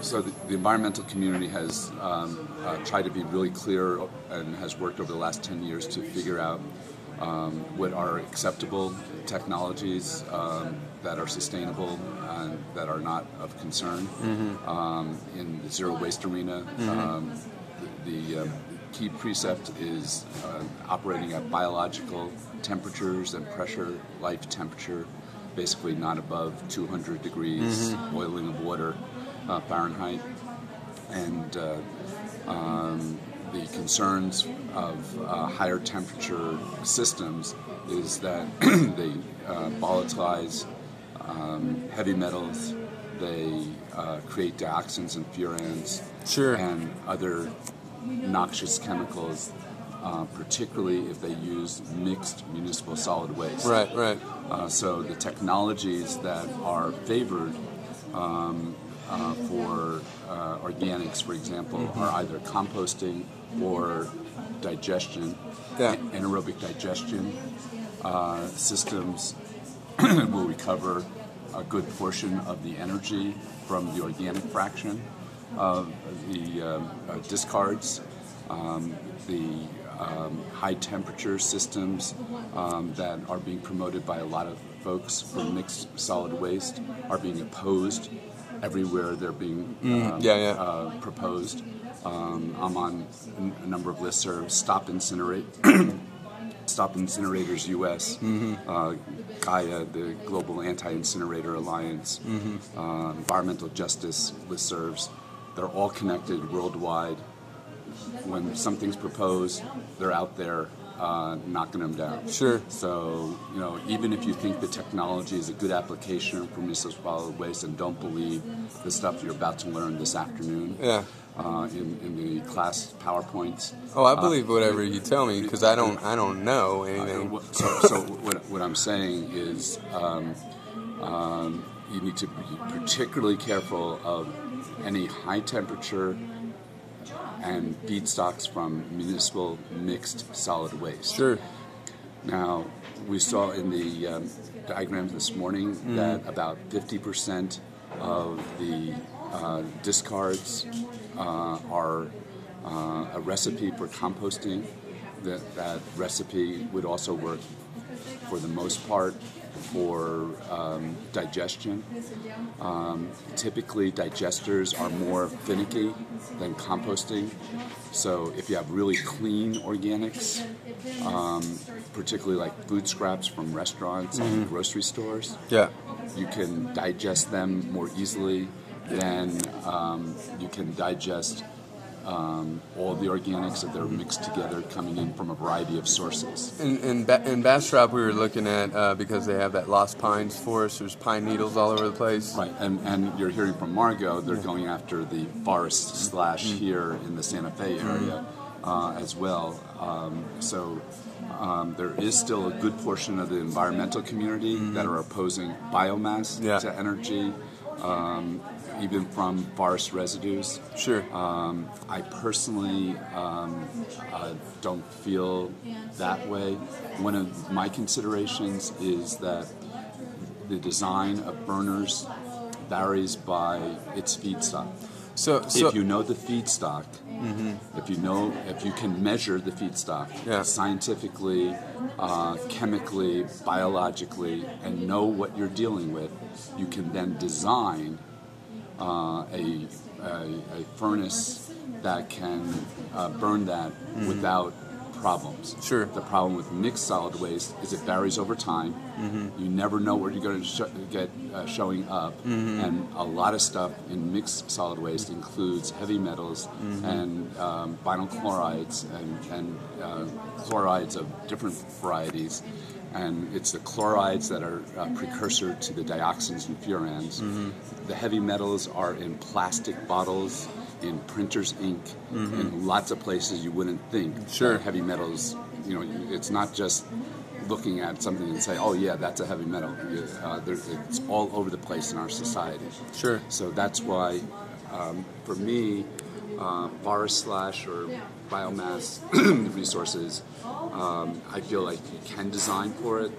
So the environmental community has tried to be really clear and has worked over the last 10 years to figure out what are acceptable technologies that are sustainable and that are not of concern. In the zero waste arena, the key precept is operating at biological temperatures and pressure, life temperature, basically not above 200 degrees boiling of water Fahrenheit. And the concerns of higher temperature systems is that they volatilize heavy metals, they create dioxins and furans, and other noxious chemicals, particularly if they use mixed municipal solid waste. So the technologies that are favored for organics, for example, are either composting or digestion, anaerobic digestion systems will recover a good portion of the energy from the organic fraction of the discards. The high temperature systems that are being promoted by a lot of folks for mixed solid waste are being opposed everywhere they're being proposed. I'm on a number of listservs. Stop Incinerators US, Gaia, the Global Anti-Incinerator Alliance, Environmental Justice listservs. They're all connected worldwide. When something's proposed, they're out there knocking them down. So, even if you think the technology is a good application for municipal solid waste and don't believe the stuff you're about to learn this afternoon in the class PowerPoints. I believe whatever you tell me because I don't know anything. So what I'm saying is you need to be particularly careful of any high temperature and feedstocks from municipal mixed solid waste. Now, we saw in the diagrams this morning that about 50% of the discards are a recipe for composting. That recipe would also work for the most part for digestion. Typically, digesters are more finicky than composting. So if you have really clean organics, particularly like food scraps from restaurants and grocery stores, you can digest them more easily than you can digest all the organics that they're mixed together coming in from a variety of sources. In Bastrop we were looking at, because they have that Lost Pines forest, there's pine needles all over the place. Right, and you're hearing from Margot, they're going after the forest / here in the Santa Fe area as well. So there is still a good portion of the environmental community that are opposing biomass to energy. Even from forest residues. I personally don't feel that way. One of my considerations is that the design of burners varies by its feedstock. So if you know the feedstock, if you can measure the feedstock scientifically, chemically, biologically, and know what you're dealing with, you can then design a furnace that can burn that without problems. The problem with mixed solid waste is it varies over time. You never know where you're going to get showing up, and a lot of stuff in mixed solid waste includes heavy metals and vinyl chlorides and chlorides of different varieties. And it's the chlorides that are precursor to the dioxins and furans. The heavy metals are in plastic bottles, in printer's ink, in lots of places you wouldn't think that heavy metals, it's not just looking at something and say, oh yeah, that's a heavy metal. It's all over the place in our society. So that's why, for me, forest / or biomass resources I feel like you can design for it.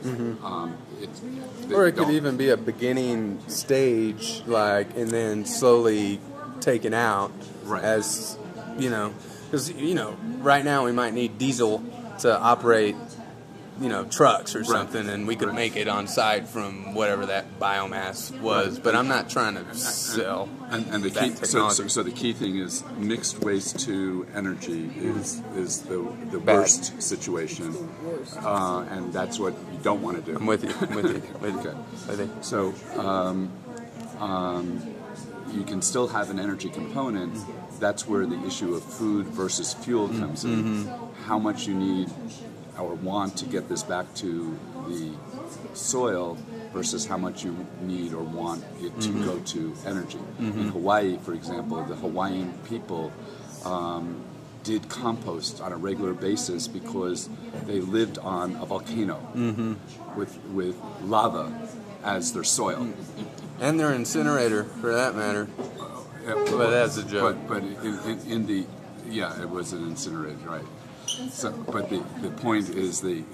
Or it could even be a beginning stage, like, and then slowly taken out Right. as, because, right now we might need diesel to operate, trucks or something, and we could make it on site from whatever that biomass was. But I'm not trying to sell and the that key. technology. So the key thing is mixed waste to energy is the Bad. worst situation, and that's what you don't want to do. I'm with you. Okay. I think. So you can still have an energy component. That's where the issue of food versus fuel comes in. How much you need or want to get this back to the soil versus how much you need or want it to go to energy. In Hawaii, for example, the Hawaiian people did compost on a regular basis because they lived on a volcano with lava as their soil. And their incinerator, for that matter. But that's a joke. But in the it was an incinerator, right? So, but the point is they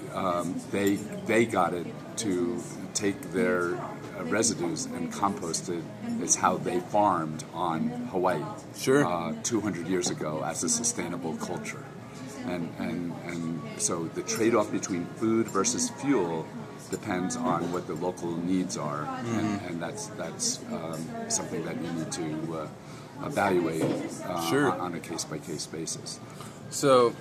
got it to take their residues and compost it. Is how they farmed on Hawaii. Sure. 200 years ago as a sustainable culture, and so the trade-off between food versus fuel depends on what the local needs are, and that's something that you need to evaluate Sure. on a case-by-case basis. So